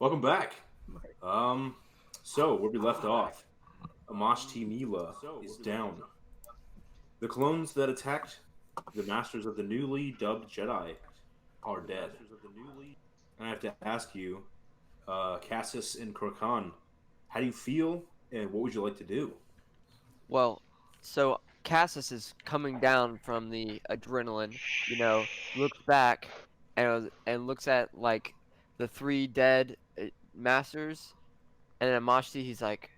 Welcome back. So where we left off, Amashti Mila is down. The clones that attacked the masters of the newly dubbed Jedi are dead. And I have to ask you, Cassis and Krokan, how do you feel, and what would you like to do? Well, so Cassis is coming down from the adrenaline, looks back and looks at like the three dead masters, and then Amashti, he's like,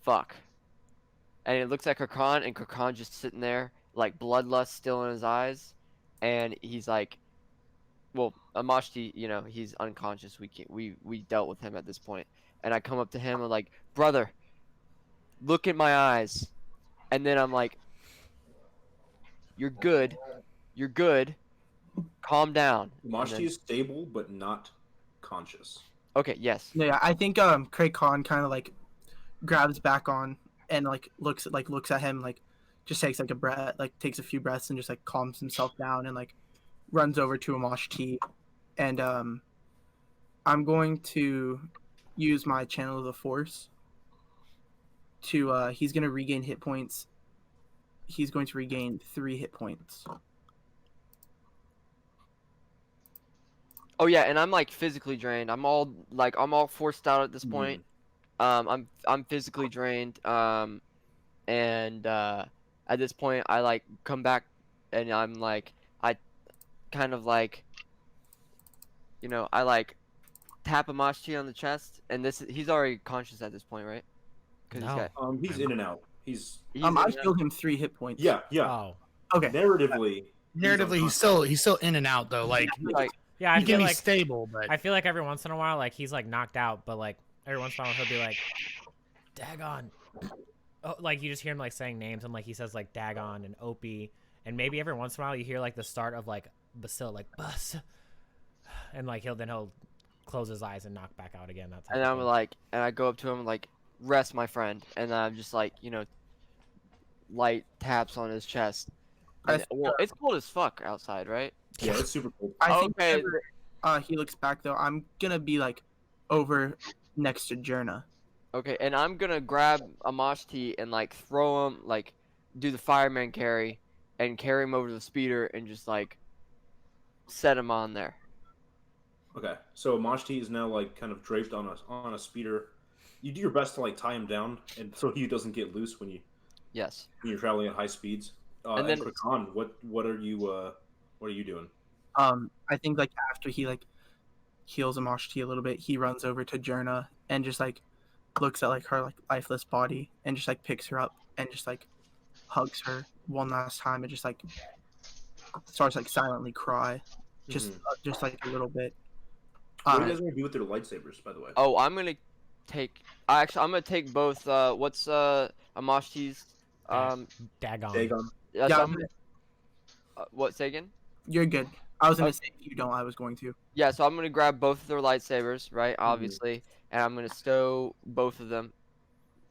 "Fuck," and he looks at Kakan, and Kakan just sitting there, like bloodlust still in his eyes, and he's like, "Well, Amashti, he's unconscious. We dealt with him at this point." And I come up to him and like, "Brother, look at my eyes," and then I'm like, "You're good. You're good. Calm down." And Amashti then, is stable but not conscious. okay, yes. Yeah, I think Craig Khan kind of like grabs back on and looks at him, like just takes like a breath, like takes a few breaths and just like calms himself down and like runs over to Amash T, and I'm going to use my channel of the Force to he's going to regain hit points. He's going to regain 3 hit points. Oh yeah, and I'm like physically drained. I'm all forced out at this point. I'm physically drained. And at this point I like come back and I'm like I kind of like I like tap Amashti on the chest, and he's already conscious at this point, right? Because No. He's in and out. He's I healed him 3 hit points. yeah. Oh. Okay. Narratively, He's still in and out though. Like Yeah, I he feel can be like stable, but I feel like every once in a while, like he's like knocked out, but like every once in a while he'll be like, "Dagon," oh, like you just hear him like saying names, and like he says like Dagon and Opie, and maybe every once in a while you hear like the start of like Basil, like bus, and like he'll close his eyes and knock back out again. That's and I'm like, and I go up to him like, "Rest, my friend," and I'm just like, light taps on his chest. And, well, it's cold as fuck outside, right? yeah, it's super cool. I think Okay. whenever, he looks back though, I'm gonna be like over next to Jerna. Okay, and I'm gonna grab Amashti and like throw him, like do the fireman carry and carry him over to the speeder and just like set him on there. Okay, so Amashti is now like kind of draped on a speeder. You do your best to like tie him down and so he doesn't get loose when Yes. you're traveling at high speeds. And then- Krakan, what are you doing? I think like after he like heals Amashti a little bit, he runs over to Jerna and just like looks at like her like lifeless body and just like picks her up and just like hugs her one last time and just like starts like silently cry, just like a little bit. What are you guys gonna do with their lightsabers, by the way? Oh, I'm gonna take. I'm gonna take both. What's Amashti's? Dagon. Dagon. Yeah. Yeah, So what? Say again? you're good. I was gonna say if you don't, I was going to. Yeah. So I'm gonna grab both of their lightsabers, right? Obviously, and I'm gonna stow both of them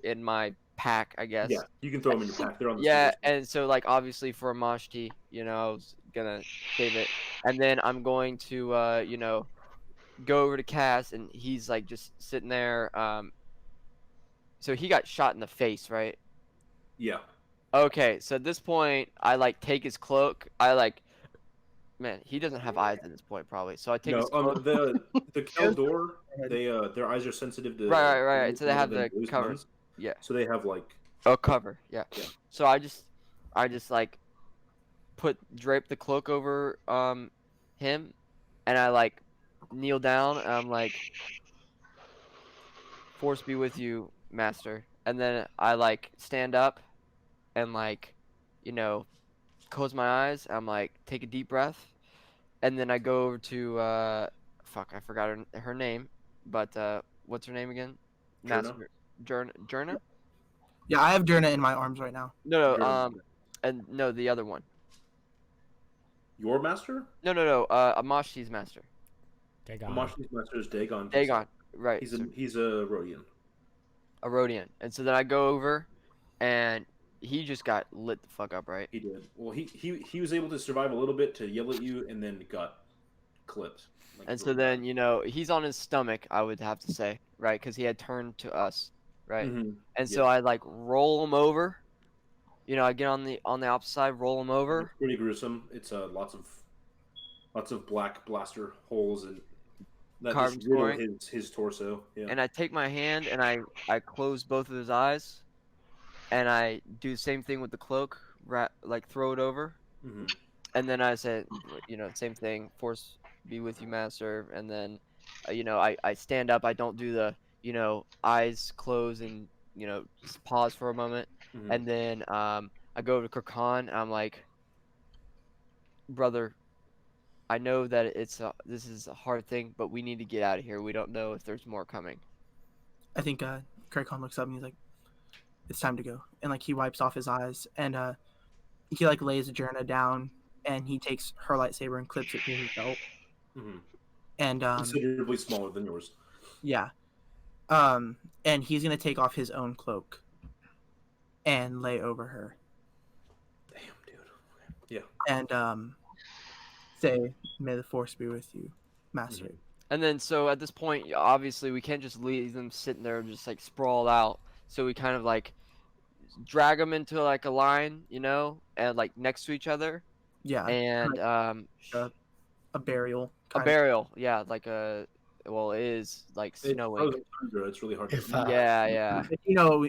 in my pack, I guess. Yeah, you can throw them in your pack. They're on the Yeah, speeders. and so like obviously for Amashti, I was gonna save it, and then I'm going to go over to Cass, and he's like just sitting there. So he got shot in the face, right? Yeah. Okay, so at this point, I like take his cloak. Man, he doesn't have eyes at this point, probably. So I take his cloak. The Keldor, they their eyes are sensitive to Right. So they have the blues cover. ones. Yeah. So they have like Oh, cover. Yeah. Yeah. So I just like drape the cloak over him, and I like kneel down, and I'm like, "Force be with you, master." And then I like stand up and like close my eyes. I'm like, take a deep breath, and then I go over to fuck, I forgot her name, but what's her name again? Jerna. Jerna? Yeah, I have Jerna in my arms right now. No, Jerna. and no, the other one. your master. No, Amashti's master. Dagon. Amashti's master is Dagon. Dagon, right? He's a Rhodian. A Rhodian. And so then I go over, and he just got lit the fuck up, right? He did. Well, he was able to survive a little bit to yell at you, and then got clipped. And so then, he's on his stomach, I would have to say, right? Because he had turned to us, right? Mhm. And so I like roll him over. I get on the opposite side, roll him over, It's pretty gruesome. It's lots of black blaster holes and that just carbon riddle scoring, his torso. Yeah. and I take my hand and I close both of his eyes, and I do the same thing with the cloak, like throw it over, Hmm. and then I say, same thing, force be with you, master, and then, I stand up. I don't do the, eyes close and just pause for a moment, Hmm. and then I go to Kirkan, and I'm like, brother, I know that this is a hard thing, but we need to get out of here. We don't know if there's more coming. I think Kraykon looks up and he's like, "It's time to go." And like he wipes off his eyes and he like lays Adjourna down and he takes her lightsaber and clips it to his belt. Hmm. And Considerably smaller than yours. yeah, and he's gonna take off his own cloak and lay over her Damn, dude. Yeah. and say, "May the force be with you, master." Mhm. And then, so at this point, obviously, we can't just leave them sitting there just like sprawled out. So we kind of like drag them into like a line, and like next to each other, Yeah, and like a burial a kind of. burial. Yeah, like well, it is like It's snowing. frozen tundra. It's really hard If, to. Yeah.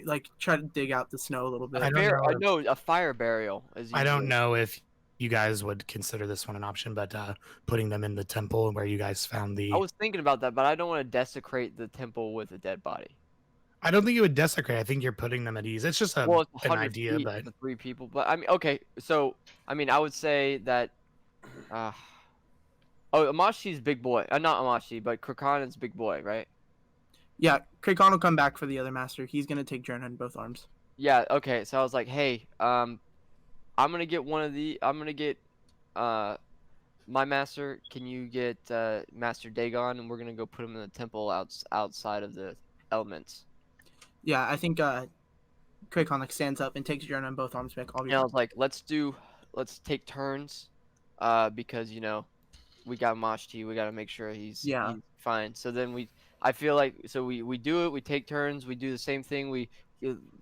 Like try to dig out the snow a little bit. I don't know. I know a fire burial is. I don't usually- know if you guys would consider this one an option, but putting them in the temple where you guys found the. I was thinking about that, but I don't want to desecrate the temple with a dead body. I don't think you would desecrate. I think you're putting them at ease. It's just Well, it's an 100 idea, feet but for 3 people. But I mean, okay. So I mean, I would say that. Amashi's big boy. Not Amashi, but Krakan's big boy, right? Yeah, Kraykon will come back for the other master. He's gonna take Journa in both arms. Yeah. Okay. So I was like, hey, I'm gonna get I'm gonna get my master. Can you get Master Dagon, and we're gonna go put him in the temple outside of the elements. Yeah, I think Kraykon like stands up and takes Journa in both arms back. And I was like, let's take turns, because we got Mashti. We got to make sure he's fine. So then I feel like, so we do it. We take turns. We do the same thing. We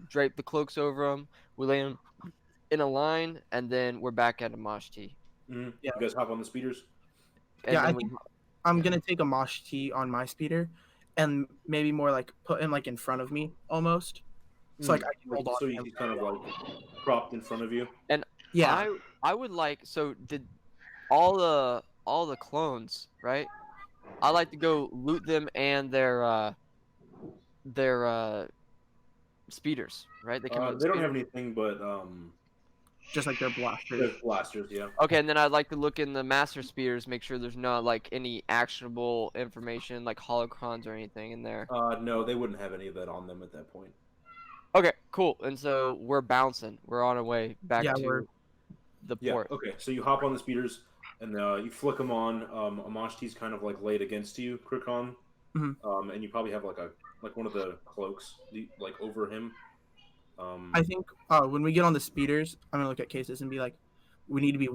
drape the cloaks over them. We lay them in a line, and then we're back at a Mashti. Mm-hmm. Yeah. You guys hop on the speeders. And Yeah, then I think I'm gonna take a Mosh T on my speeder, and maybe more like put him like in front of me almost. So like I can hold on. So to him. he's kind of like propped in front of you. Yeah, I would like, so did all the clones, right? I like to go loot them and their speeders, right? They come with They don't speeder. have anything but just like their blasters. their blasters. Yeah. Okay, and then I'd like to look in the master speeders, make sure there's not like any actionable information like holocrons or anything in there. No, they wouldn't have any of that on them at that point. Okay, cool. And so we're bouncing. We're on our way back to the Yeah. port. Okay. So you hop on the speeders and you flick them on. Amashti's kind of like laid against you, Krikon. Mhm. And you probably have like one of the cloaks like over him. I think when we get on the speeders, I'm gonna look at cases and be like, we need to be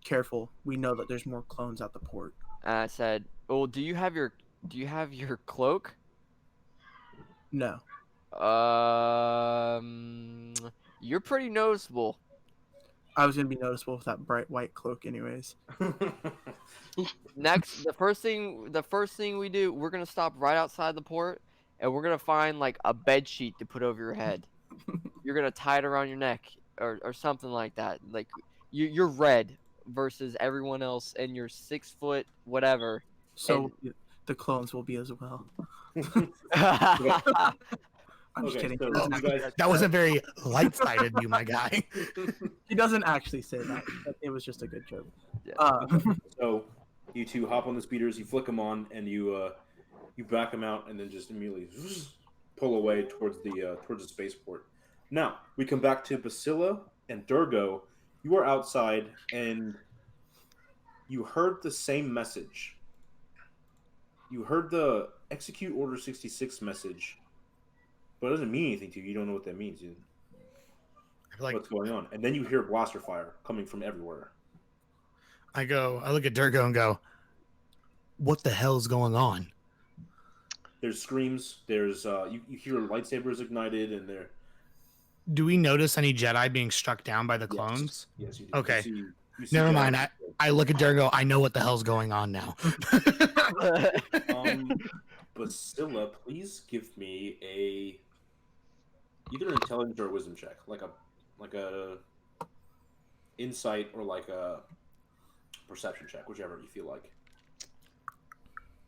careful. We know that there's more clones at the port. And I said, "Oh, do you have your cloak?" No, You're pretty noticeable. I was gonna be noticeable with that bright white cloak, anyways. Next, the first thing we do, we're gonna stop right outside the port, and we're gonna find like a bed sheet to put over your head. You're gonna tie it around your neck or something like that. Like you're red versus everyone else, and you're 6 foot whatever. So the clones will be as well. I'm just kidding. So He doesn't you guys, that wasn't very light-sided, you my guy. He doesn't actually say that. It was just a good joke. Yeah. so you two hop on the speeders, you flick them on, and you back them out, and then just immediately pull away towards the spaceport. Now we come back to Basila and Durgo. You are outside, and you heard the same message. You heard the execute Order 66 message, but it doesn't mean anything to you. You don't know what that means. What's going on? And then you hear blaster fire coming from everywhere. I look at Durgo and go, what the hell's going on? There's screams. There's you hear lightsabers ignited, and there. Do we notice any Jedi being struck down by the clones? Yes, you do. Okay. You see Never Jedi. mind. I look at Durgo. I know what the hell's going on now. Basilla, please give me either an intelligence or a wisdom check, like a insight or like a perception check, whichever you feel like.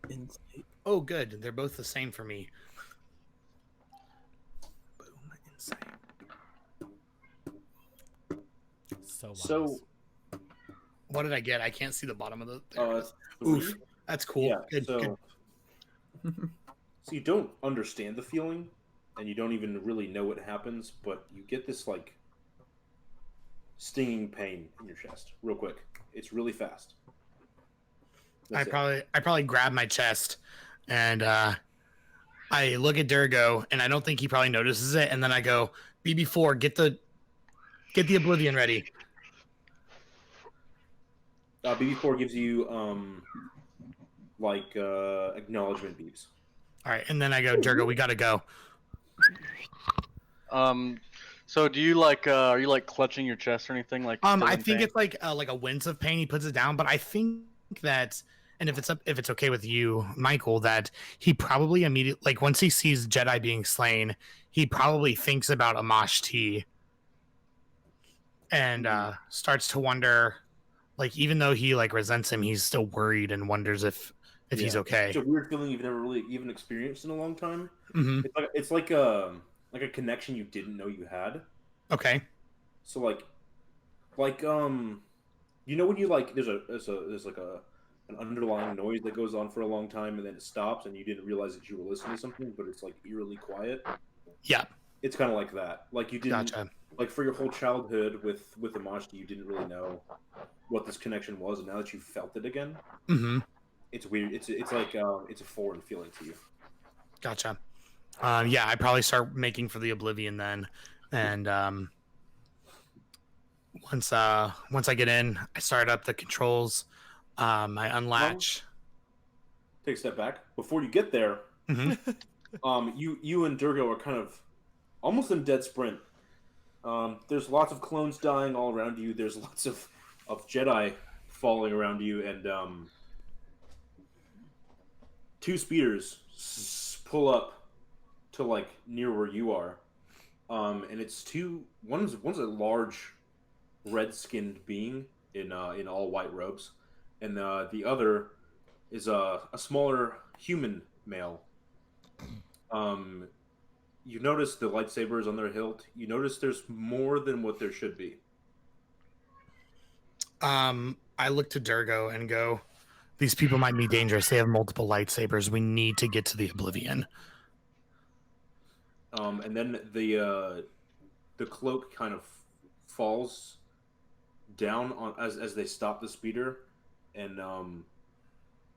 Insight. Oh, good. They're both the same for me. Boom. Insight. So What did I get? I can't see the bottom of the. Oof. That's cool. Yeah. Good. So you don't understand the feeling, and you don't even really know what happens, but you get this like stinging pain in your chest, real quick. It's really fast. I probably grab my chest, and I look at Durgo, and I don't think he probably notices it. And then I go, BB4, get the Oblivion ready. BB4 gives you acknowledgement beeps. All right, and then I go, Durgo, we gotta go. So do you are you like clutching your chest or anything like? I think it's like a wince of pain. He puts it down, but I think that, and if it's okay with you, Michael, that he probably immediately, like once he sees Jedi being slain, he probably thinks about Amash T, and starts to wonder, like even though he like resents him, he's still worried and wonders if he's okay. It's a weird feeling you've never really even experienced in a long time. Mm-hmm. It's like a connection you didn't know you had. Okay. So like you know when you like there's like an underlying noise that goes on for a long time and then it stops and you didn't realize that you were listening to something, but it's like eerily quiet. Yeah. It's kind of like that. Like you didn't Gotcha. like for your whole childhood with Amashti, you didn't really know what this connection was, and now that you felt it again, Mm-hmm. it's weird. It's like it's a foreign feeling to you. Gotcha. Yeah, I probably start making for the Oblivion then, and once I get in, I start up the controls. I unlatch. Take a step back before you get there. Mm-hmm. You and Durgo are kind of almost in dead sprint. There's lots of clones dying all around you. There's lots of Jedi falling around you, and two speeders pull up to like near where you are, and it's one's a large red-skinned being in all white robes, and the other is a smaller human male. You notice the lightsabers on their hilt. You notice there's more than what there should be. I look to Durgo and go, these people might be dangerous. They have multiple lightsabers. We need to get to the Oblivion. And then the cloak kind of falls down on as they stop the speeder, and the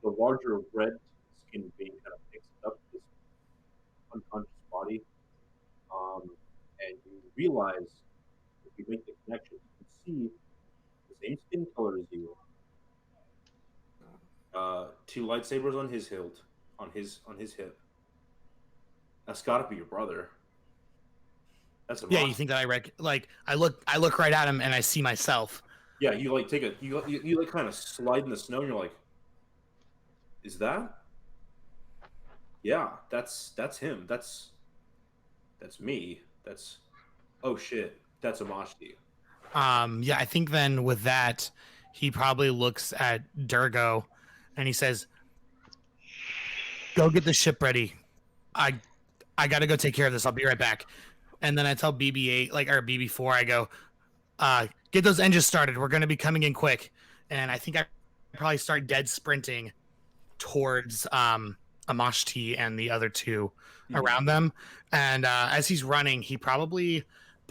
larger red-skinned being kind of picks up this unconscious body, and you realize if you make the connection, you can see the same skin color as you. Two lightsabers on his hilt, on his hip. That's got to be your brother. That's a Yeah, monster. you think that I look right at him and I see myself. Yeah, you like take you like kind of slide in the snow and you're like, is that? Yeah, that's him. That's me. That's oh shit. That's Amashti. Yeah, I think then with that, he probably looks at Durgo and he says, go get the ship ready. I gotta go take care of this. I'll be right back. And then I tell BB8 or BB4, I go, get those engines started. We're gonna be coming in quick. And I think I probably start dead sprinting towards Amashti and the other two around them. And as he's running, he probably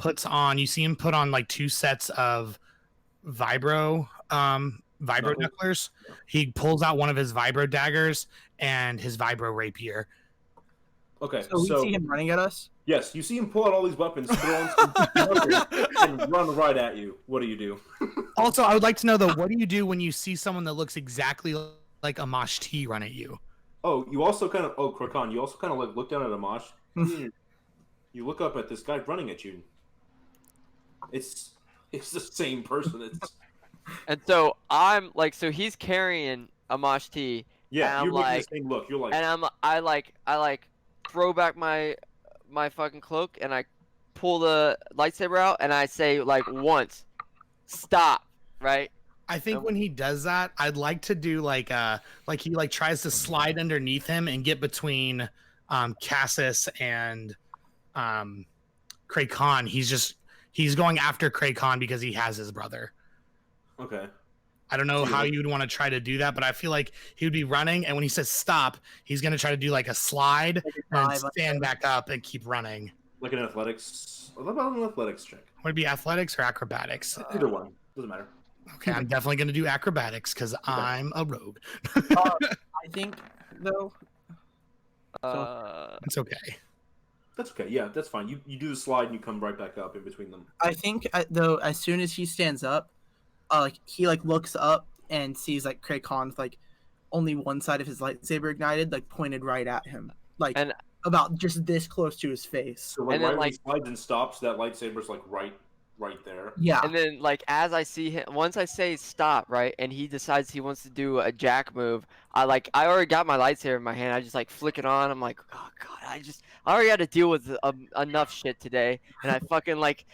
you see him put on like 2 sets of vibro knucklers. He pulls out one of his vibro daggers and his vibro rapier. Okay, So we see him running at us. Yes, you see him pull out all these weapons, throw on some knuckles, and run right at you. What do you do? Also, I would like to know though, what do you do when you see someone that looks exactly like a mosh tea run at you. Oh, you also kind of Krakan, you also kind of like look down at Amash. You look up at this guy running at you. It's the same person. It's And so I'm like, so he's carrying a mosh tea. yeah. And You're I'm making like, the same look. You're like, and I throw back my fucking cloak and I pull the lightsaber out and I say like once, stop, right? I think when he does that, I'd like to do like he like tries to slide underneath him and get between Cassis and Krakan. He's going after Krakan because he has his brother. okay. I don't know how you'd want to try to do that, but I feel like he would be running, and when he says stop, he's going to try to do like a slide and stand back up and keep running. Like an athletics. What about an athletics check? Would it be athletics or acrobatics? Either one doesn't matter. Okay, I'm definitely going to do acrobatics because I'm a rogue. I think though. It's okay. That's okay. Yeah, that's fine. You do the slide and you come right back up in between them. I think though, as soon as he stands up, like he like looks up and sees like Krakan with like only one side of his lightsaber ignited, like pointed right at him, like And- about just this close to his face. So like And then, right when like- he slides and stops, that lightsaber's like right there. Yeah, And then like as I see him, once I say stop, right, and he decides he wants to do a jack move, I already got my lightsaber in my hand. I just like flick it on. I'm like, oh god, I already had to deal with enough shit today, and I fucking like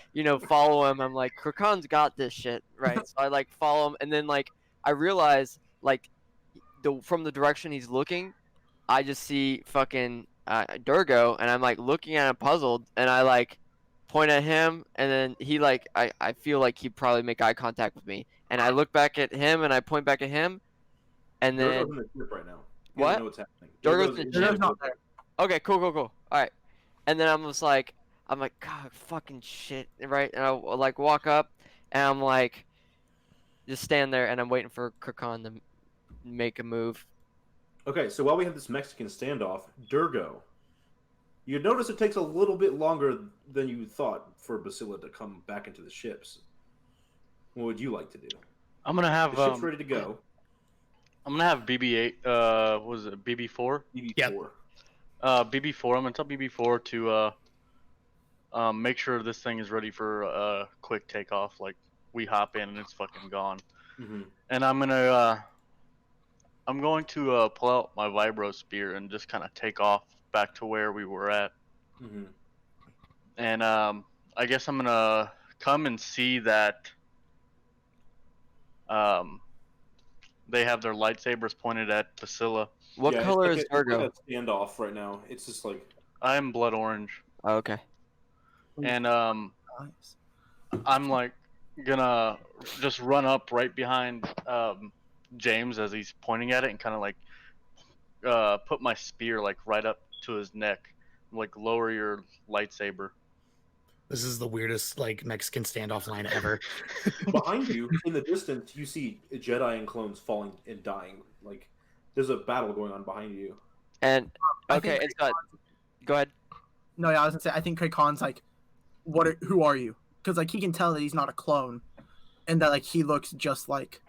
follow him. I'm like, Krakan's got this shit, right? So I like follow him, and then like I realize like from the direction he's looking, I just see fucking Durgo, and I'm like looking at him puzzled, and I like point at him, and then he like I feel like he'd probably make eye contact with me, and I look back at him and I point back at him, and then Durgo's in the ship right now. You What? don't know what's happening. Durgo's in the Durgo's ship? not there. okay, cool, all right, and then I'm like god fucking shit, right, and I like walk up and I'm like just stand there and I'm waiting for Krakan to make a move. Okay, so while we have this Mexican standoff, Durgo, you notice it takes a little bit longer than you thought for Basila to come back into the ships. What would you like to do? I'm gonna have The ship's ready to go. I'm gonna have BB-8. What was it BB-4? BB4. Yep. BB-4. I'm gonna tell BB-4 to make sure this thing is ready for a quick takeoff. Like we hop in and it's fucking gone. Mm-hmm. And I'm going to pull out my vibro spear and just kind of take off back to where we were at. Mm-hmm. And I guess I'm gonna come and see that they have their lightsabers pointed at Basila. What color is Durgo? It's like a standoff right now. It's just like I am blood orange, Oh, okay. and Nice. I'm like gonna just run up right behind James as he's pointing at it and kind of like put my spear like right up to his neck, like lower your lightsaber. This is the weirdest like Mexican standoff line ever. behind you in the distance, you see Jedi and clones falling and dying. Like there's a battle going on behind you. And I okay, think it's got. Go ahaid. No, yeah, I was gonna say I think Krakan's like, who are you? Because like he can tell that he's not a clone, and that like he looks just like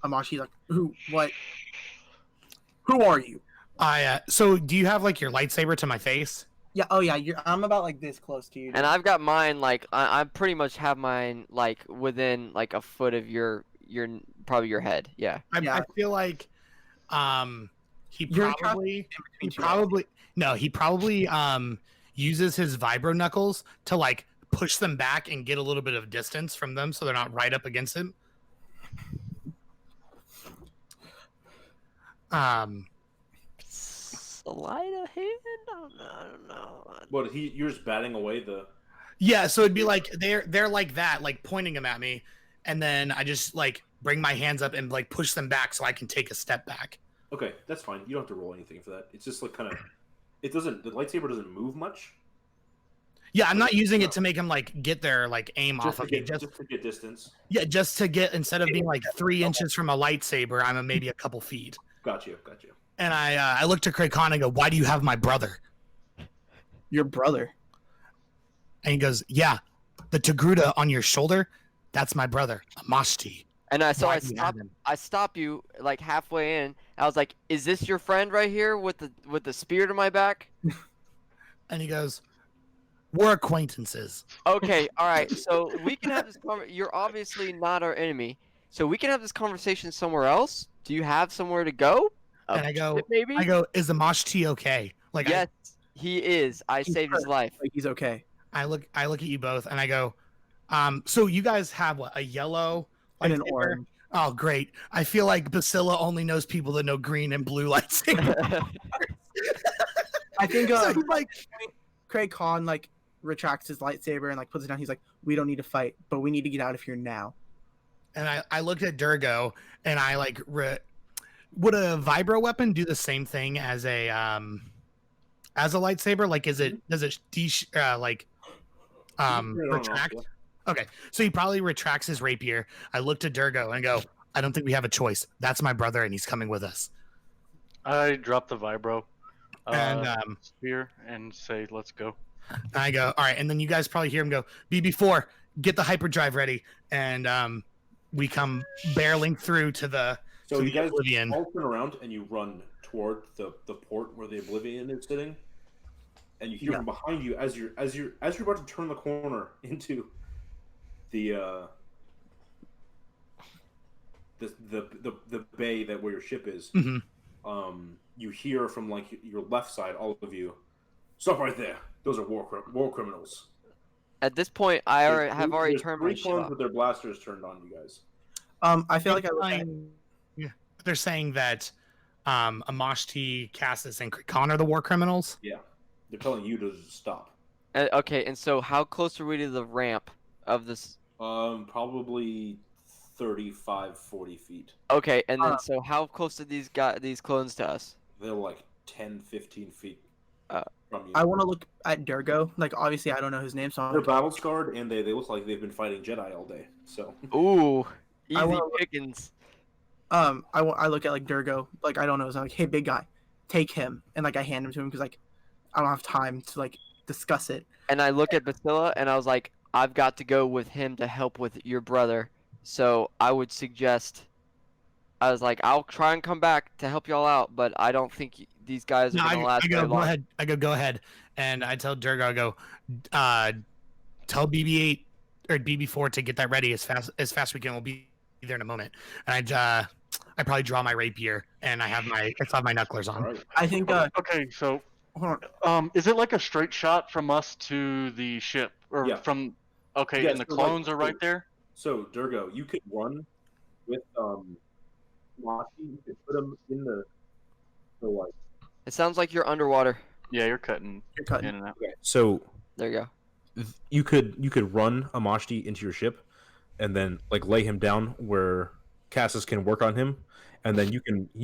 Amash. He's like, who are you? So do you have like your lightsaber to my face? Yeah, oh yeah, I'm about like this close to you. And I've got mine like I pretty much have mine like within like a foot of your probably your head. Yeah. I feel like he You're probably between two he probably uses his vibro knuckles to like push them back and get a little bit of distance from them so they're not right up against him. Sleight of hand? I don't know. What you're just batting away the. Yeah, so it'd be like they're like that, like pointing them at me, and then I just like bring my hands up and like push them back so I can take a step back. Okay, that's fine. You don't have to roll anything for that. It's just like kind of. It doesn't. The lightsaber doesn't move much. Yeah, I'm not using it to make them like get their like aim off of me. Just to get distance. Yeah, just to get instead of being like 3 inches from a lightsaber, I'm maybe a couple feet. Got you. And I look to Krakan and go, "Why do you have my brother?" Your brother. And he goes, "Yeah, the Togruta on your shoulder, that's my brother, Amashti." And I Why do you have him? I stop you like halfway in. I was like, "Is this your friend right here with the spear to my back?" And he goes, "We're acquaintances." Okay, all right. So we can have this You're obviously not our enemy, so we can have this conversation somewhere else. Do you have somewhere to go? And I go, Maybe. "Is the Mosh T okay?" Like Yes, he is. I He's saved his hurt, life. Like he's okay. I look at you both, and I go, so you guys have what, a yellow And an lightsaber? orange. Oh, great! I feel like Basilla only knows people that know green and blue lightsaber. I think So he's like, Craig Khan like retracts his lightsaber and like puts it down. He's like, "We don't need to fight, but we need to get out of here now." and I looked at Durgo, and I like, would a vibro weapon do the same thing as a lightsaber? Like, does it retract? Yeah. Okay, so he probably retracts his rapier. I looked at Durgo and go, I don't think we have a choice. That's my brother, and he's coming with us. I drop the vibro And spear and say, "Let's go." I go, all right. And then you guys probably hear him go, BB4, get the hyperdrive ready. And we come barreling through to the So you guys Oblivion. all turn around and you run toward the port where the Oblivion is sitting, and you hear from behind you as you're about to turn the corner into the bay that where your ship is. Mm-hmm. You hear from like your left side, all of you, stop right there. Those are war criminals. At this point, I have already There's turned my three shit clones off. with their blasters turned on you guys. I feel like I look at They're saying that Amashti, Cassis, and Khan are the war criminals. Yeah, they're telling you to stop. Okay, and so how close are we to the ramp of this? Probably 35, 40 feet. Okay, and then so how close are these clones to us? They're like 10, 15 feet from you. I want to look at Durgo. Like, obviously, I don't know his name, so I'm They're like, battle scarred, and they look like they've been fighting Jedi all day. So Ooh, easy wanna- pickings. I look at like Durgo. Like, I don't know. So I'm like, hey, big guy, take him, and like I hand him to him because like I don't have time to like discuss it. And I look at Basilla, and I was like, I've got to go with him to help with your brother. So I would suggest. I was like, I'll try and come back to help y'all out, but I don't think these guys are gonna last very long. Go ahead. Go ahead. And I tell Durgo, I go, tell BB8 or BB4 to get that ready as fast as we can. We'll be there in a moment. And I probably draw my rapier, and I have my knucklers on. right. I think. Okay, so Hold on. is it like a straight shot from us to the ship, or Yeah. from? Okay, Yeah, and the so, like, clones are right there. So Durgo, you could run with Mashi. You could put him in the like. It sounds like you're underwater. Yeah, you're cutting You're cutting. in and out. Okay. So There you go. you could run Amashti into your ship, and then like lay him down where Cassis can work on him, and then you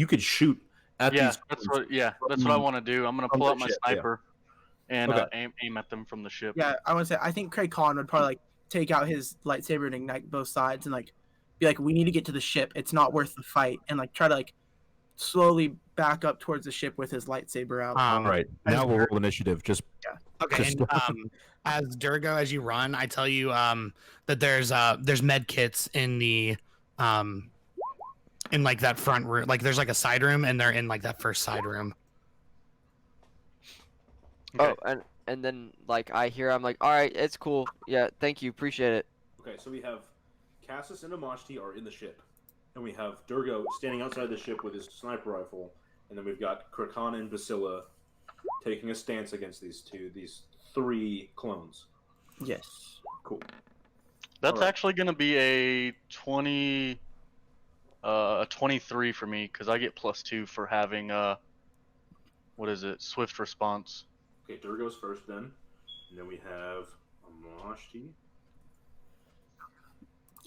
could shoot at Yeah, these. that's what I want to do. I'm gonna from pull the out my ship, yeah. sniper and Okay. aim at them from the ship. Yeah, I want to say I think Craig Khan would probably like take out his lightsaber and ignite both sides and like be like, we need to get to the ship. It's not worth the fight, and like try to like slowly back up towards the ship with his lightsaber out. All right. Now we'll roll initiative. Just Okay, Just- and as Durgo, as you run, I tell you that there's med kits in the in like that front room. Like there's like a side room, and they're in like that first side room. Okay. Oh, and then like I'm like, all right, it's cool. Yeah, thank you, appreciate it. okay. So we have Cassis and Amashti are in the ship, and we have Durgo standing outside the ship with his sniper rifle, and then we've got Krakan and Basilla taking a stance against these three clones. Yes. Cool. That's Alright. actually gonna be a 23 for me because I get +2 for having what is it? Swift response. Okay, Durgo's first then, and then we have Amashti.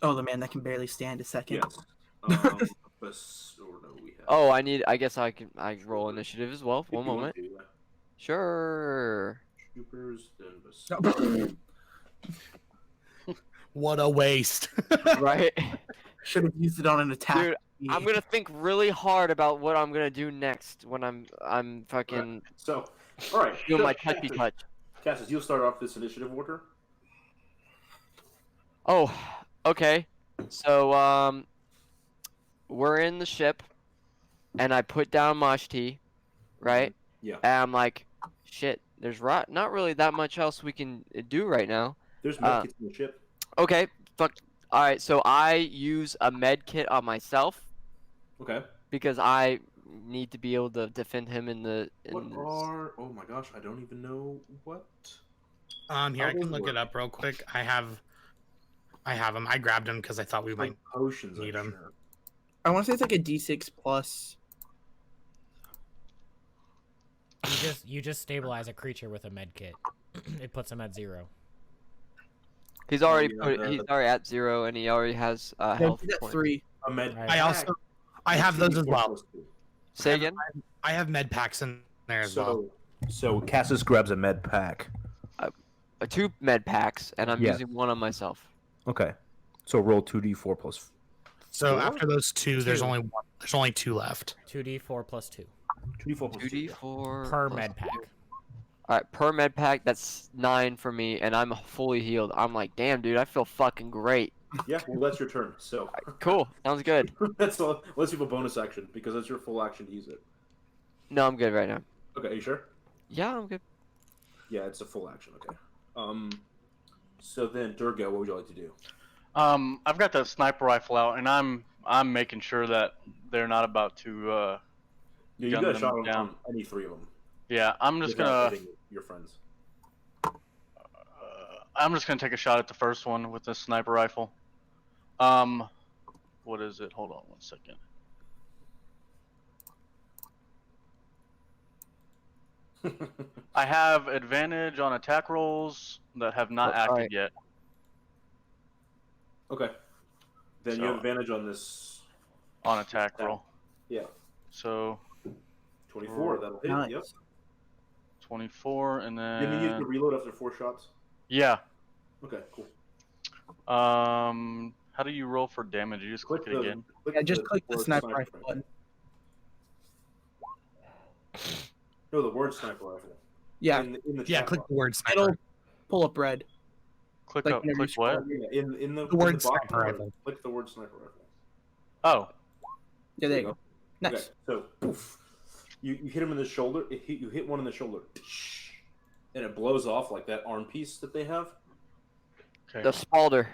Oh, the man that can barely stand a second. Yes. We have. Oh, I guess I roll initiative as well. If One you want moment. to, yeah. Sure. Troopers, then Basilla. What a waste! Right. Should have used it on an attack. Dude, I'm gonna think really hard about what I'm gonna do next when I'm fucking So, all right. doing my touchy touch. Cassis, you'll start off this initiative order. Oh, okay. So we're in the ship, and I put down Mashti, right? Yeah. And I'm like, shit, there's not really that much else we can do right now. There's medkits in the ship. Okay, fuck. All right, so I use a med kit on myself Okay. because I need to be able to defend him in the. Oh my gosh, I don't even know what. Here, How I can those look work? it up real quick. I have him. I grabbed him because I thought we might. Like potions. need I'm 'em. sure. I want to say it's like a D6 plus. You just stabilize a creature with a med kit. It puts him at 0. He's already Yeah, he's already at 0, and he already has health He's at points. 3. A med. Right. I have those as well. Say again. I have med packs in there as well. So Cassis grabs a med pack. 2 med packs, and I'm Yeah. using one on myself. Okay. So roll 2d4 plus. So Four? after those two, there's Two. only one. There's only 2 left. 2d4 plus 2 2d4 plus 2. 2d4 per plus med pack. 2. All right, per med pack, that's 9 for me, and I'm fully healed. I'm like, damn, dude, I feel fucking great. Yeah, well, that's your turn. So Cool, sounds good. that's all. Let's do a bonus action because that's your full action to use it. No, I'm good right now. Okay, are you sure? Yeah, I'm good. Yeah, it's a full action. Okay. So then, Durga, what would you like to do? I've got that sniper rifle out, and I'm making sure that they're not about to. Yeah, you Gun got a them shot on down. any 3 of them. Yeah, I'm just without gonna. hitting your friends. I'm just gonna take a shot at the first one with the sniper rifle. What is it? Hold on 1 second. I have advantage on attack rolls that have not Oh, acted alright. yet. Okay. Then you So- have advantage on this. On attack roll. Yeah. So 24. That'll hit. Nice. Yep. 24, and Then you use the then reload after 4 shots. yeah. Okay, cool. How do you roll for damage? You just click it again. Yeah, just click the word sniper rifle button. No, the word sniper rifle. Yeah, In the Yeah, chat click box. the word it'll sniper. pull up red. Click Like up. whenever Click you what? scroll. Yeah, in the word box sniper bar, rifle. Click the word sniper rifle. Oh, Yeah, there you go. Nice. Okay, so poof, you hit him in the shoulder. You hit one in the shoulder, and it blows off like that arm piece that they have. okay. The Spalder.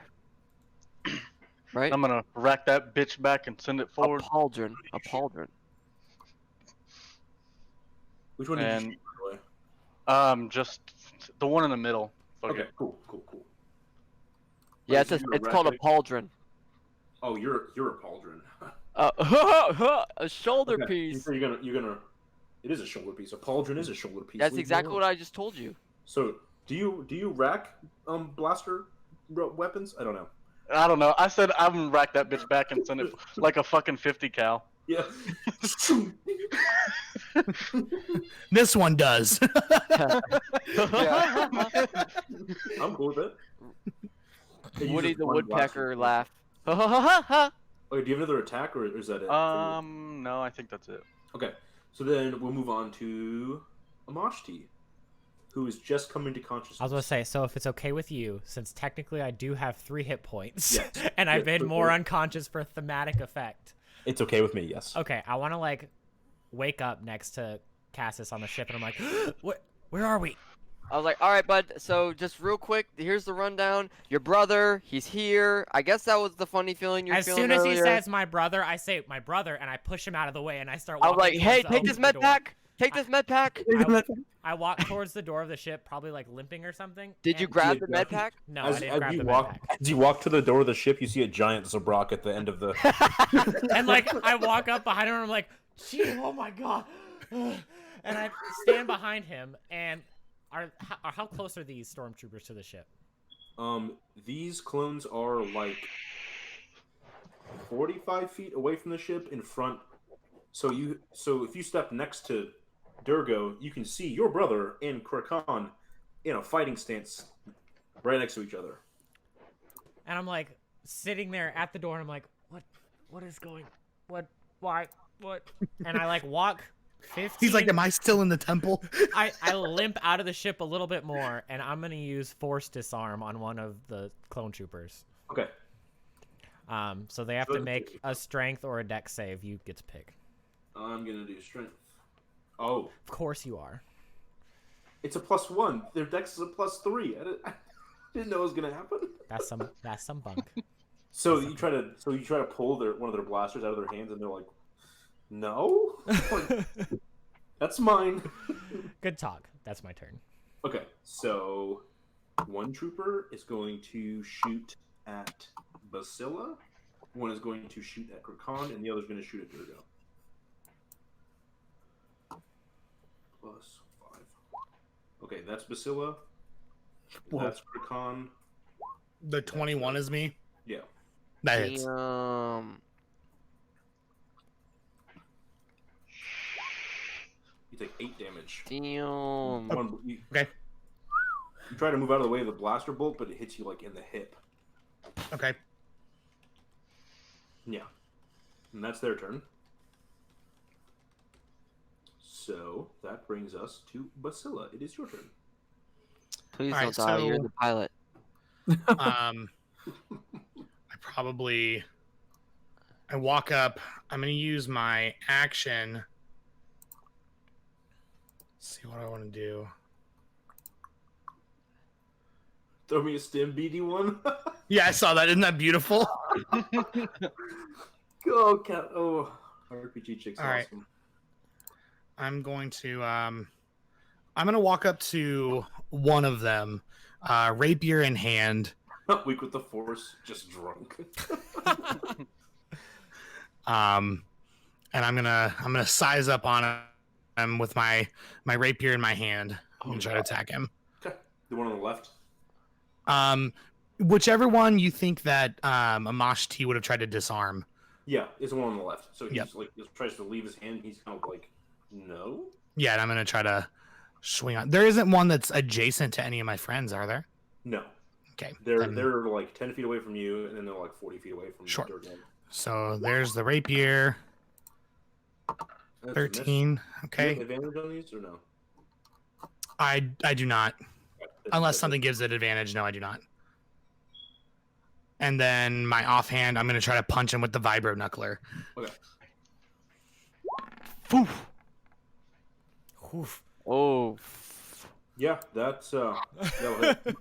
Right? I'm gonna rack that bitch back and send it A forward. pauldron. A pauldron. Which one did you And- shoot, by the way? Just the one in the middle. Fuck Okay, it. cool. Yeah, so you're it's called a rack- pauldron. Oh, you're a pauldron. A shoulder Okay, piece. so you're gonna. It is a shoulder piece. A pauldron is a shoulder piece. That's Leave me exactly alone. what I just told you. So do you rack blaster weapons? I don't know. I don't know. I said I'm gonna rack that bitch back and send it like a fucking 50 cal. Yeah. This one does. I'm cool with it. It Woody uses the one Woodpecker blaster. laughed. Okay, do you have another attack, or is that it? No, I think that's it. Okay, so then we'll move on to Amashti, who is just coming to consciousness. I was gonna say, so if it's okay with you, since technically I do have 3 hit points, Yes. and I've Yes, been more okay. unconscious for thematic effect. It's okay with me, yes. Okay, I want to like wake up next to Cassis on the ship, and I'm like, where are we? I was like, all right, bud. So just real quick, here's the rundown. Your brother, he's here. I guess that was the funny feeling you're As feeling soon as he earlier. says my brother, I say my brother, and I push him out of the way, and I start I walking. was like, hey, towards the take this open med door. pack. Take this med pack. I walk towards the door of the ship, probably like limping or something. Did you and- grab Yeah, the med pack? No, I didn't grab you the walk, med pack. as you walk to the door of the ship, you see a giant Zabrak at the end of the. And like I walk up behind him, and I'm like, gee, oh my god, and I stand behind him. And how close are these stormtroopers to the ship? These clones are like 45 feet away from the ship in front. So if you step next to Durgo, you can see your brother and Krakan in a fighting stance right next to each other. And I'm like sitting there at the door, and I'm like, what is going, why, what? And I like walk 15. He's like, "Am I still in the temple?" I limp out of the ship a little bit more, and I'm gonna use force disarm on one of the clone troopers. Okay. So they have to make a strength or a dex save. You get to pick. I'm gonna do strength. Oh, Of course you are. it's a +1. Their dex is a +3. I didn't know it was gonna happen. That's some bunk. So you try to pull one of their blasters out of their hands, and they're like, "No, like, that's mine." Good talk. That's my turn. Okay, so one trooper is going to shoot at Basilla, one is going to shoot at Krakan, and the other is going to shoot at Durgo. +5. Okay, that's Basilla. That's Krakan. The 21 is me. Yeah. That hits. Damn. You take 8 damage. Damn. Okay. You try to move out of the way of the blaster bolt, but it hits you like in the hip. Okay. Yeah. And that's their turn. So that brings us to Basilla. It is your turn. Please All don't right, die. You're so- the pilot. I walk up. I'm going to use my action. Let's see what I want to do. Throw me a stem BD1. Yeah, I saw that. Isn't that beautiful? Go, cat. Oh, RPG chick's All right. awesome. I'm going to walk up to one of them, rapier in hand. Weak with the force, just drunk. And I'm gonna size up on him with my rapier in my hand and try to attack him. Okay. The one on the left. Whichever one you think that Amash T would have tried to disarm. Yeah, it's the one on the left. So he's Yep. like, he tries to leave his hand. He's kind of like, no. Yeah, and I'm gonna try to swing on. There isn't one that's adjacent to any of my friends, are there? No. Okay. They're then- they're like 10 feet away from you, and then they're like 40 feet away from Sure. Durgan. So there's the rapier. That's a miss. 13. Do you Okay. have advantage on these or no? I do not. Okay, Unless something gives it advantage. No, I do not. And then my offhand, I'm going to try to punch him with the vibro knuckler. Okay. Poof. Oof. Oh. Yeah, that'll hit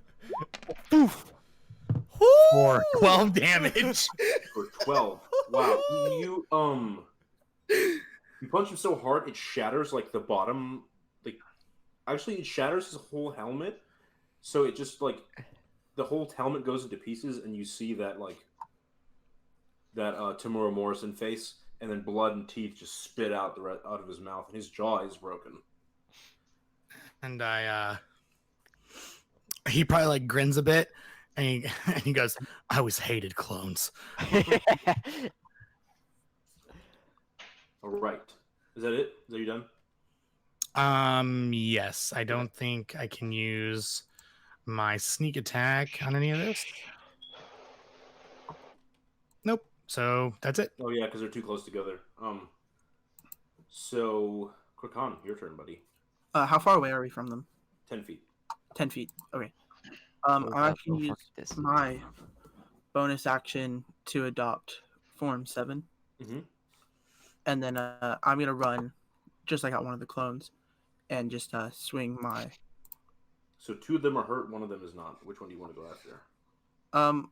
For 12 damage. for 12. Wow. You punch him so hard it shatters like the bottom. Like, actually, it shatters his whole helmet. So it just like the whole helmet goes into pieces, and you see that Tamura Morrison face, and then blood and teeth just spit out out of his mouth, and his jaw is broken. And he probably like grins a bit, and he goes, "I always hated clones." All right. Is that it? Is that you done? Yes. I don't think I can use my sneak attack on any of this. Nope. So that's it. Oh yeah, because they're too close together. So Krakan, your turn, buddy. How far away are we from them? 10 feet. 10 feet. Okay. Oh, I'm God, actually no, use fuck this. my bonus action to adopt form 7. Mm-hmm. And then I'm going to run just like one of the clones and just swing my... So 2 of them are hurt, 1 of them is not. Which one do you want to go after?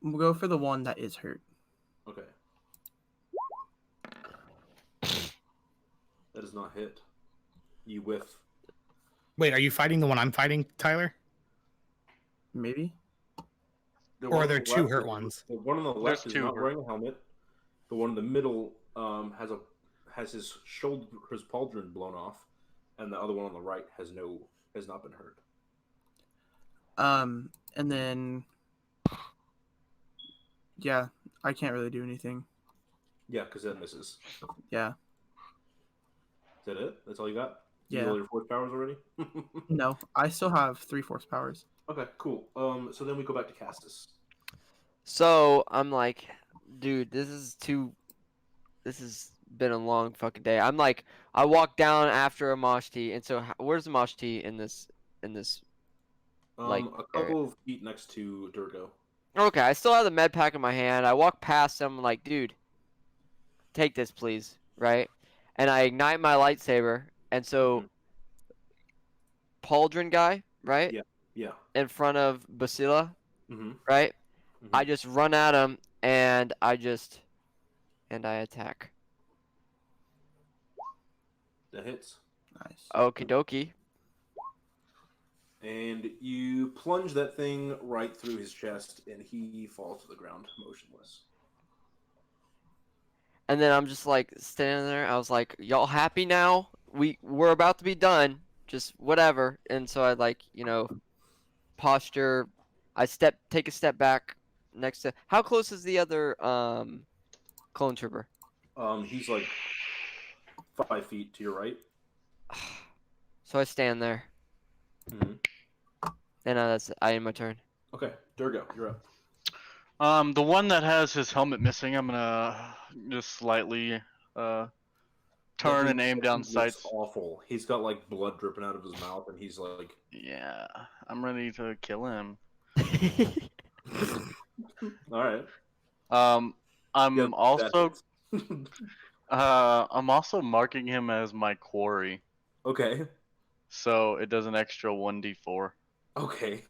We'll go for the one that is hurt. Okay. That does not hit. You whiff. Wait, are you fighting the one I'm fighting, Tyler? Maybe? The Or one are on there the two left hurt is- ones? The one on the left is two not hurt. wearing a helmet. The one in the middle has his shoulder, his pauldron blown off, and the other one on the right has not been hurt. And then... Yeah, I can't really do anything. Yeah, because that misses. Yeah. Is that it? That's all you got? Yeah. You roll your force powers already? No, I still have 3 force powers. Okay, cool. So then we go back to Castus. So I'm like, dude, this has been a long fucking day. I'm like, I walk down after Amashti, and so where's Amashti in this? Like, A couple of feet next to Durgo. Okay, I still have the med pack in my hand. I walk past him like, dude, take this, please, right? And I ignite my lightsaber, and so Pauldron guy, right, Yeah. Yeah. in front of Basila, Mm-hmm. right? Mhm. I just run at him, and I attack. That hits. Nice. Okie dokie. And you plunge that thing right through his chest, and he falls to the ground motionless. And then I'm just like standing there. I was like, "Y'all happy now? We're about to be done. Just whatever." And so I like, posture. I take a step back next to. How close is the other clone trooper? He's like 5 feet to your right. So I stand there, Mm-hmm. and I end my turn. Okay, Durgo, you're up. The one that has his helmet missing, I'm gonna just slightly turn and aim down Looks sights. awful. He's got like blood dripping out of his mouth, and he's like, Yeah, I'm ready to kill him. all right. I'm Yeah, also that's- I'm also marking him as my quarry, okay. so it does an extra 1d4. Okay.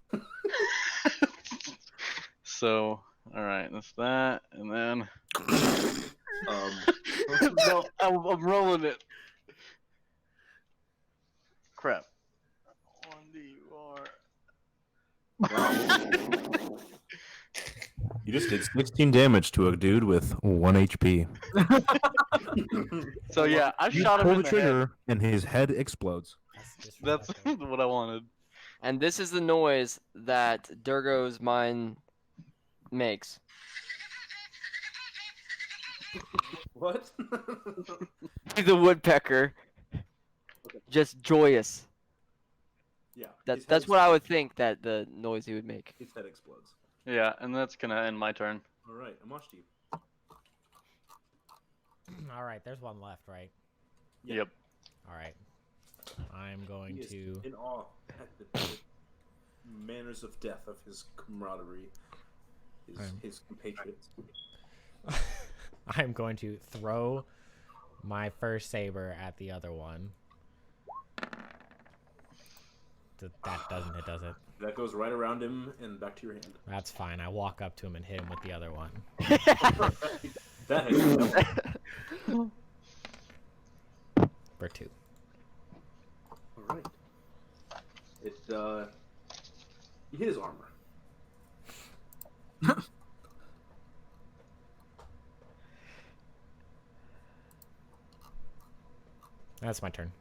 So, all right, that's that, and then Um, no, I'm rolling it. Crap. 1d4. wow. You just did 16 damage to a dude with 1 HP. So yeah, I You shot him pull in the the head. trigger, and his head explodes. That's disrespectful. what I wanted. And this is the noise that Durgo's mind makes. What? He's a woodpecker, just joyous. Yeah. That's what I would think that the noise he would make. His head explodes. Yeah, and that's gonna end my turn. All right, Amashti. All right, there's one left, right? Yeah. Yep. All right. I'm going He is to. in awe at the manners of death of his camaraderie, his compatriots. I'm going to throw my first saber at the other one. That doesn't hit, does it? That goes right around him and back to your hand. That's fine. I walk up to him and hit him with the other one. That hits. For 2. All right. It you hit his armor. That's my turn.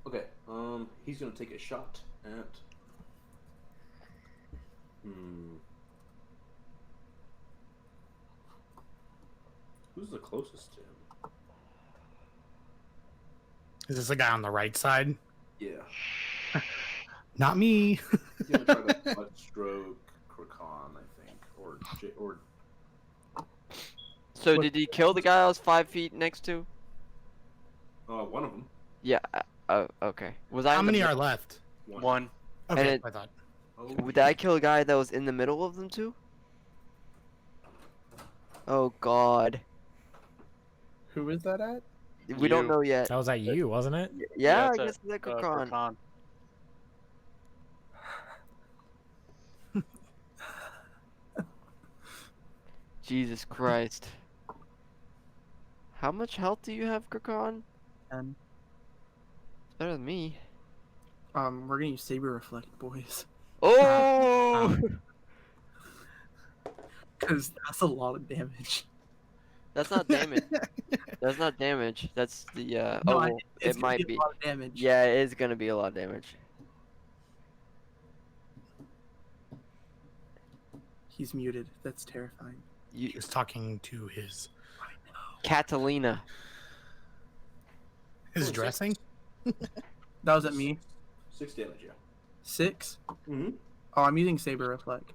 Okay. He's gonna take a shot at. Who's the closest to him? Is this the guy on the right side? Yeah. Not me. He's gonna try to butt stroke Krakan, I think, or. So did he kill the guy I was 5 feet next to? One of them. Yeah. Oh, okay. Was I? How in the many mid- are left? One. Okay, it- I thought. Oh, Did I kill a guy that was in the middle of them too? Oh God. Who is that at? We don't You. know yet. That was at you, wasn't it? Yeah, it's I at, guess it's at Krakan. Krakan. Jesus Christ. How much health do you have, Krakan? And It's better than me. we're gonna use saber reflect, boys, Oh! because that's a lot of damage. That's not damage. That's not damage. That's the No, oh, well, it's it gonna might be be. a lot of damage. Yeah, it is gonna be a lot of damage. He's muted. That's terrifying. You, He was talking to his Catalina. dressing. That was at me. 6 damage, yeah. 6. Mm-hmm. Oh, I'm using saber reflect.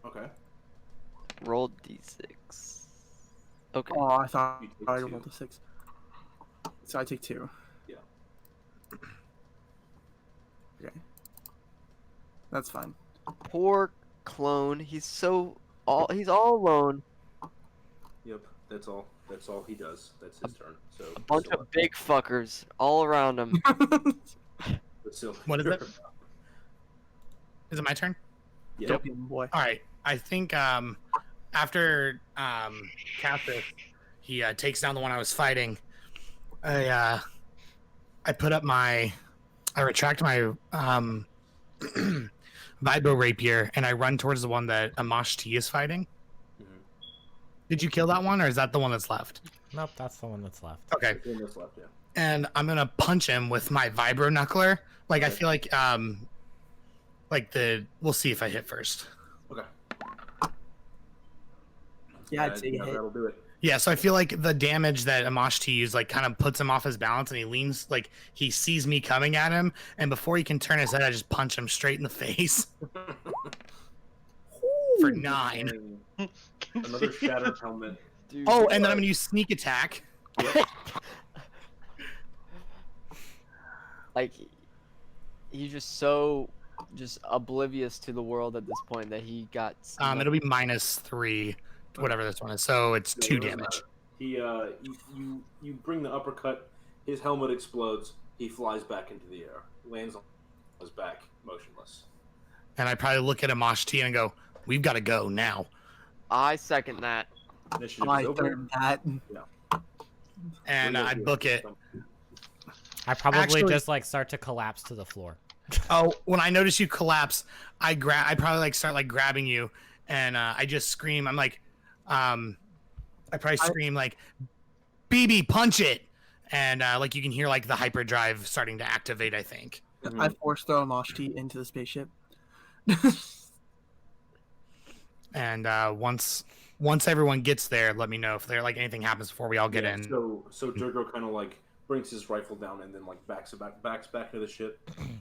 Okay. Roll d6. Okay. Oh, I thought You take I 2. rolled a 6. So I take 2. Yeah. Okay. That's fine. Poor clone. He's all alone. Yep, that's all. That's all he does. That's his turn. So A bunch of big fuckers all around him. What is it? Is it my turn? Yep. Boy. All right. I think after Cathis, he takes down the one I was fighting. I retract my vibro rapier and I run towards the one that Amash T is fighting. Mhm. Did you kill that one, or is that the one that's left? Nope, that's the one that's left. Okay. The one that's left, yeah. And I'm gonna punch him with my vibro knuckler. Like I feel like we'll see if I hit first. Okay. Yeah, I'd say yeah, hit. that'll do it. Yeah, so I feel like the damage that Amash T used like kind of puts him off his balance, and he leans like he sees me coming at him, and before he can turn his head, I just punch him straight in the face for 9. Another shattered helmet. Dude, Oh, and then I'm gonna use sneak attack. Yep. like he's just oblivious to the world at this point that he got. It'll be -3, whatever this one is. So it's 2 damage. He you bring the uppercut. His helmet explodes. He flies back into the air, lands on his back, motionless. And I probably look at Amash T and go, "We've got to go now." I second that. Initiative I is over. third that. And I book it. I probably Actually- just like start to collapse to the floor. Oh, when I notice you collapse, I probably like start like grabbing you, and I just scream. I'm like, I probably scream like, "BB, punch it!" And like you can hear like the hyperdrive starting to activate. I think. Mhm. I force throw Amash T into the spaceship. And once everyone gets there, let me know if there like anything happens before we all get Yeah, in. So Durgo kind of like brings his rifle down and then like backs back to the ship.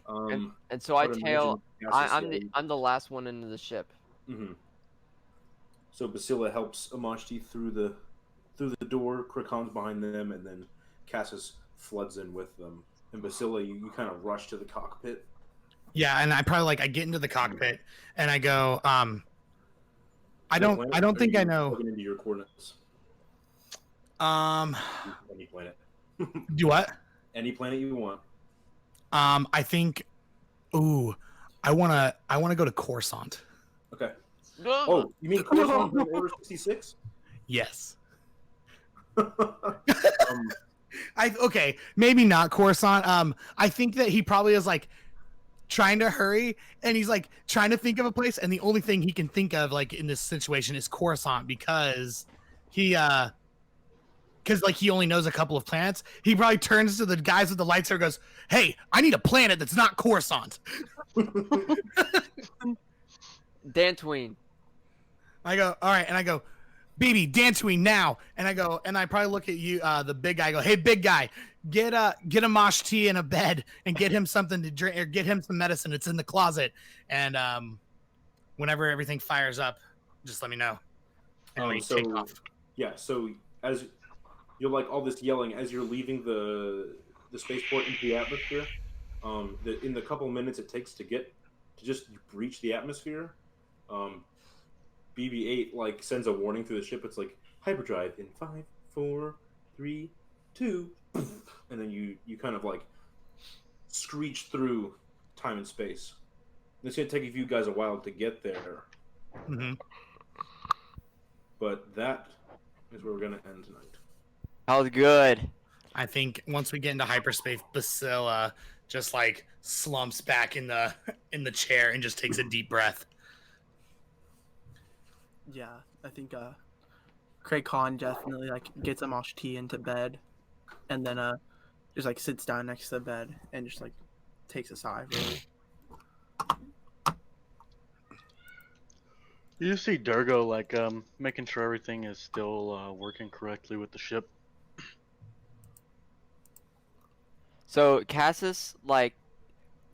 And so I would tail. imagine I'm the last one into the ship. Mm-hmm. So Basila helps Amashti through the door. Krakon's behind them, and then Cassis floods in with them. And Basila, you kind of rush to the cockpit. Yeah, and I probably like I get into the cockpit and I go, I don't think I know. Plugging into your coordinates. Any planet. Do what? Any planet you want. I think. Ooh, I wanna go to Coruscant. Okay. Oh, you mean Coruscant from Order 66? Yes. Okay, maybe not Coruscant. I think that he probably is like trying to hurry, and he's like trying to think of a place, and the only thing he can think of like in this situation is Coruscant because he like he only knows a couple of planets. He probably turns to the guys with the lightsaber and goes, "Hey, I need a planet that's not Coruscant." Dantooine. I go, all right, and I go, "BB, Dantooine now." And I go, and I probably look at you, the big guy. I go, "Hey, big guy, get a mosh tea in a bed and get him something to drink, or get him some medicine. It's in the closet." And whenever everything fires up, just let me know. And we take off. Yeah, so as you're like all this yelling as you're leaving the spaceport into the atmosphere, in the couple minutes it takes to just breach the atmosphere, BB-8 like sends a warning through the ship. It's like hyperdrive in 5, 4, 3, 2, and then you kind of like screech through time and space. It's gonna take you guys a while to get there, Mm-hmm. but that is where we're gonna end tonight. That was good. I think once we get into hyperspace, Basila just like slumps back in the chair and just takes a deep breath. Yeah, I think Craig Khan definitely like gets Amash T into bed, and then just like sits down next to the bed and just like takes a sigh. Really. You see Durgo like making sure everything is still working correctly with the ship. So Cassis like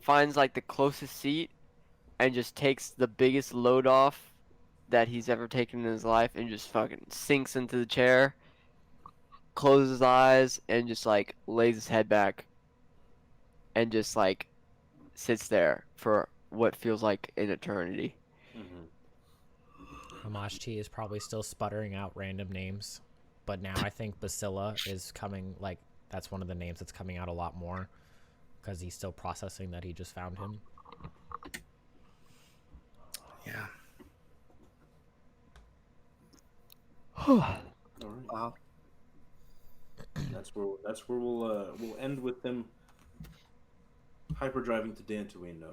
finds like the closest seat and just takes the biggest load off that he's ever taken in his life and just fucking sinks into the chair, closes his eyes, and just like lays his head back and just like sits there for what feels like an eternity. Mm-hmm. Amashti is probably still sputtering out random names, but now I think Basila is coming. Like that's one of the names that's coming out a lot more because he's still processing that he just found him. Yeah. All right. Wow. That's where we'll end with them hyperdriving to Dantooine,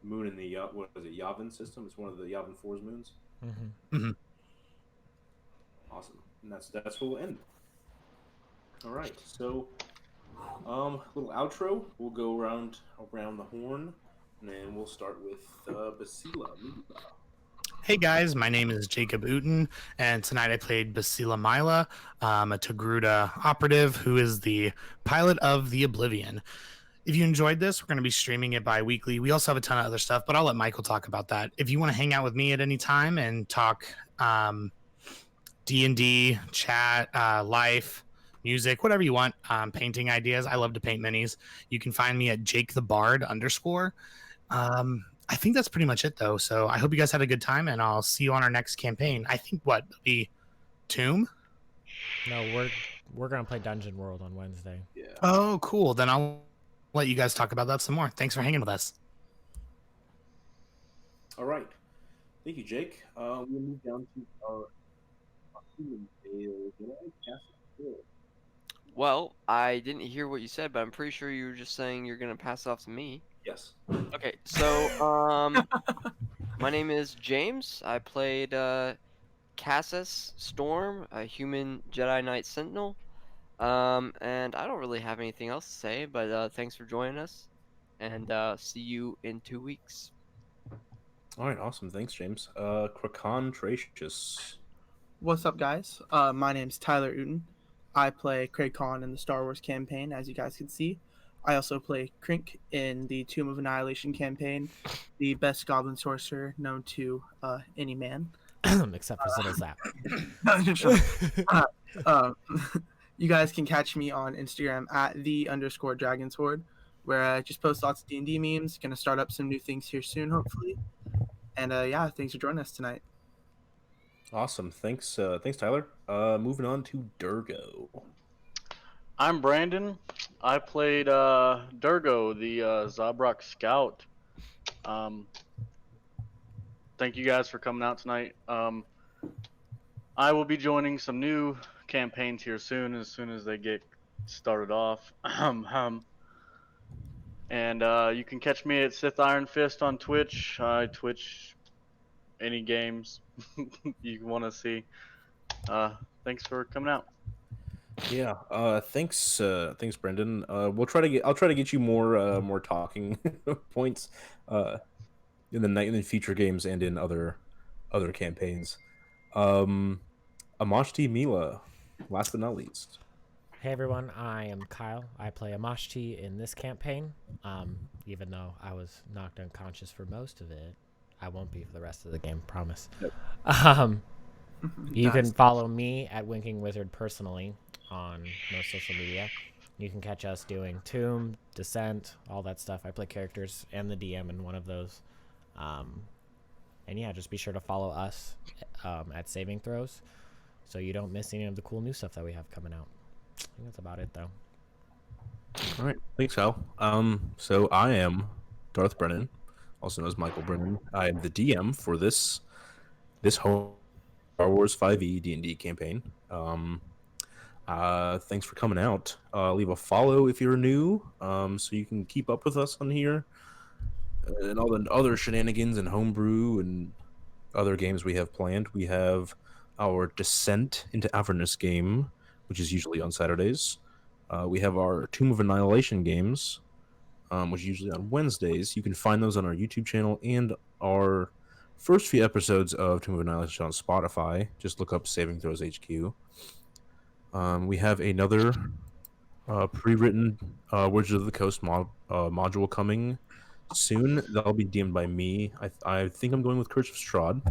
moon in the what is it, Yavin system? It's one of the Yavin 4's moons. Mm-hmm. Awesome, and that's where we'll end. All right, so little outro. We'll go around the horn, and then we'll start with Basila. Hey guys, my name is Jacob Uten, and tonight I played Basila Mila, a Togruta operative who is the pilot of the Oblivion. If you enjoyed this, we're going to be streaming it bi-weekly. We also have a ton of other stuff, but I'll let Michael talk about that. If you want to hang out with me at any time and talk D&D, chat, life, music, whatever you want, painting ideas, I love to paint minis. You can find me at JakeTheBard_. I think that's pretty much it, though. So I hope you guys had a good time, and I'll see you on our next campaign. I think the Tomb? No, we're gonna play Dungeon World on Wednesday. Yeah. Oh, cool. Then I'll let you guys talk about that some more. Thanks for hanging with us. All right. Thank you, Jake. We'll move down to our human Jedi. Well, I didn't hear what you said, but I'm pretty sure you were just saying you're gonna pass off to me. Yes. Okay, so my name is James. I played Cassus Storm, a human Jedi Knight Sentinel. And I don't really have anything else to say, but thanks for joining us, and see you in 2 weeks. All right, awesome. Thanks, James. Krakan Tracius. What's up, guys? My name's Tyler Uten. I play Craig Khan in the Star Wars campaign, as you guys can see. I also play Krink in the Tomb of Annihilation campaign, the best goblin sorcerer known to any man. Except for Ziddle Zap. You guys can catch me on Instagram at @the_dragonsword, where I just post lots of D&D memes. Gonna start up some new things here soon, hopefully. And yeah, thanks for joining us tonight. Awesome. Thanks, Tyler. Moving on to Durgo. I'm Brandon. I played Durgo, the Zabrak Scout. Thank you guys for coming out tonight. I will be joining some new campaigns here soon as they get started off. And you can catch me at Sith Iron Fist on Twitch. I Twitch any games you want to see. Thanks for coming out. Yeah. Thanks, Brendan. I'll try to get you more talking points in the future games and in other campaigns. Amashti Mila, last but not least. Hey everyone, I am Kyle. I play Amashti in this campaign. Even though I was knocked unconscious for most of it, I won't be for the rest of the game, promise. Yep. You can follow me at Winking Wizard personally on most social media. You can catch us doing Tomb, Descent, all that stuff. I play characters and the DM in one of those. And yeah, just be sure to follow us at SavingThrows so you don't miss any of the cool new stuff that we have coming out. I think that's about it, though. All right, thanks, Hal. So I am Darth Brennan, also known as Michael Brennan. I am the DM for this whole Star Wars 5e D&D campaign. Thanks for coming out. Leave a follow if you're new, so you can keep up with us on here and all the other shenanigans and homebrew and other games we have planned. We have our Descent into Avernus game, which is usually on Saturdays. We have our Tomb of Annihilation games, which is usually on Wednesdays. You can find those on our YouTube channel and our first few episodes of Tomb of Annihilation on Spotify. Just look up SavingThrows HQ. We have another pre-written Wizards of the Coast module coming soon. That'll be DM'd by me. I think I'm going with Curse of Strahd.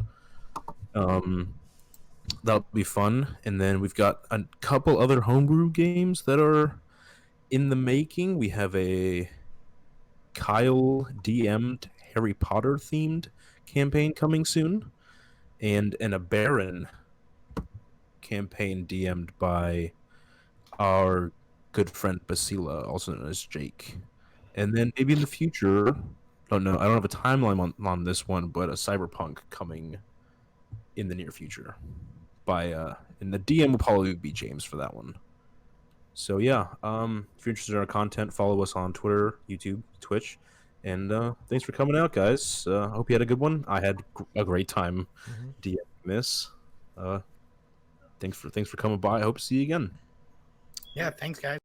That'll be fun. And then we've got a couple other homebrew games that are in the making. We have a Kyle DM'd Harry Potter themed campaign coming soon. and a Baron campaign DM'd by our good friend Basila, also known as Jake. And then maybe in the future, don't know, I don't have a timeline on this one, but a Cyberpunk coming in the near future. And the DM will probably be James for that one. So yeah, if you're interested in our content, follow us on Twitter, YouTube, Twitch, and thanks for coming out, guys. I hope you had a good one. I had a great time DMing this. Thanks for coming by. I hope to see you again. Yeah, thanks, guys.